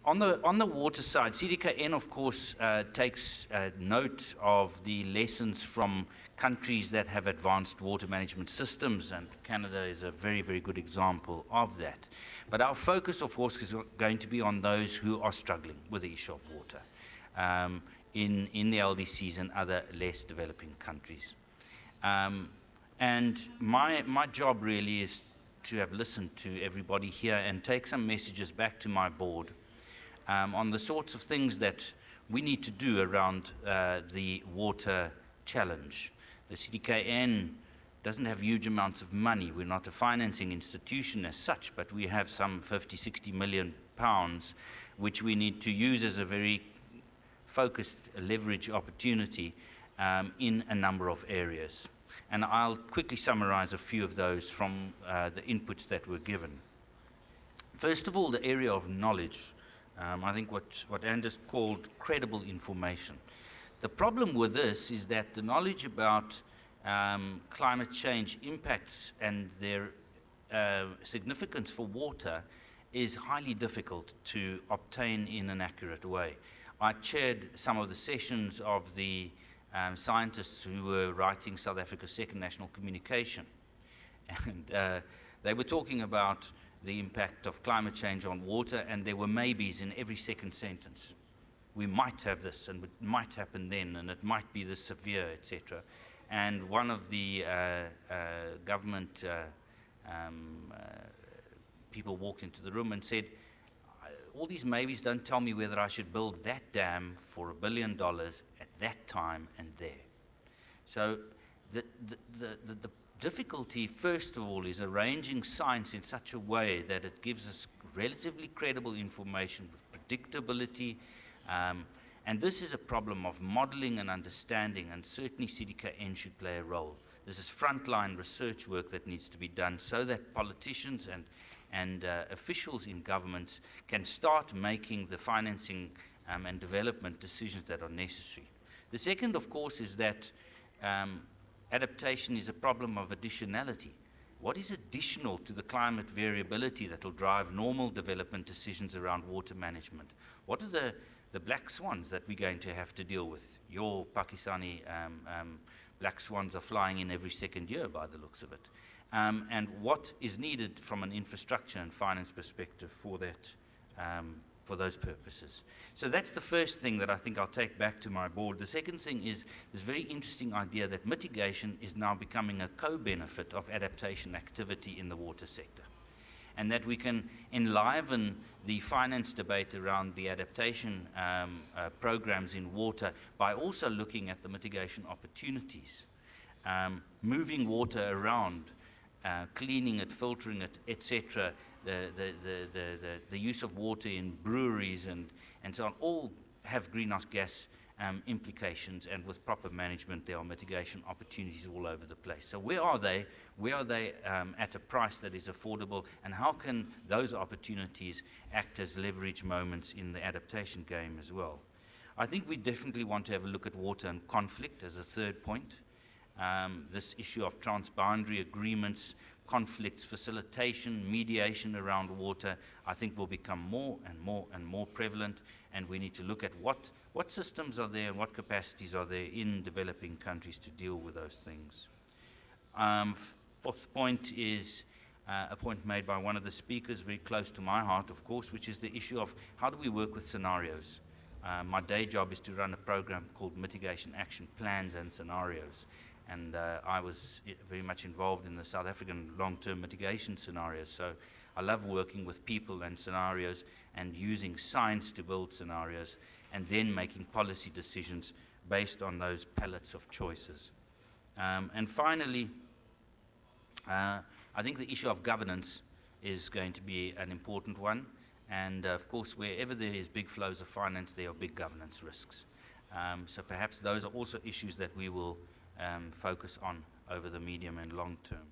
On the water side, CDKN, of course, takes note of the lessons from countries that have advanced water management systems, and Canada is a very, very good example of that. But our focus, of course, is going to be on those who are struggling with the issue of water in the LDCs and other less developing countries. And my job really is to have listened to everybody here and take some messages back to my board on the sorts of things that we need to do around the water challenge. The CDKN doesn't have huge amounts of money. We're not a financing institution as such, but we have some 50, 60 million pounds, which we need to use as a very focused leverage opportunity in a number of areas. And I'll quickly summarize a few of those from the inputs that were given. First of all, the area of knowledge. I think what Anders called credible information. The problem with this is that the knowledge about climate change impacts and their significance for water is highly difficult to obtain in an accurate way. I chaired some of the sessions of the scientists who were writing South Africa's second national communication. And they were talking about the impact of climate change on water, and there were maybes in every second sentence. We might have this, and it might happen then, and it might be this severe, etc. And one of the government people walked into the room and said, all these maybes don't tell me whether I should build that dam for $1 billion at that time and there. So the difficulty, first of all, is arranging science in such a way that it gives us relatively credible information with predictability. And this is a problem of modeling and understanding, and certainly CDKN should play a role. This is frontline research work that needs to be done so that politicians and officials in governments can start making the financing and development decisions that are necessary. The second, of course, is that adaptation is a problem of additionality. What is additional to the climate variability that will drive normal development decisions around water management? What are the black swans that we're going to have to deal with? Your Pakistani black swans are flying in every second year by the looks of it. And what is needed from an infrastructure and finance perspective for that, for those purposes. So that's the first thing that I think I'll take back to my board. The second thing is this very interesting idea that mitigation is now becoming a co-benefit of adaptation activity in the water sector, and that we can enliven the finance debate around the adaptation programs in water by also looking at the mitigation opportunities, moving water around, cleaning it, filtering it, etc., the use of water in breweries and so on, all have greenhouse gas implications, and with proper management there are mitigation opportunities all over the place. So where are they? Where are they at a price that is affordable, and how can those opportunities act as leverage moments in the adaptation game as well? I think we definitely want to have a look at water and conflict as a third point. This issue of transboundary agreements, conflicts, facilitation, mediation around water, I think will become more and more and more prevalent, and we need to look at what systems are there and what capacities are there in developing countries to deal with those things. Fourth point is a point made by one of the speakers, very close to my heart, of course, which is the issue of how do we work with scenarios. My day job is to run a program called Mitigation Action Plans and Scenarios. And I was very much involved in the South African long-term mitigation scenarios. So I love working with people and scenarios and using science to build scenarios and then making policy decisions based on those palettes of choices. And finally, I think the issue of governance is going to be an important one. And of course, wherever there is big flows of finance, there are big governance risks. So perhaps those are also issues that we will focus on over the medium and long term.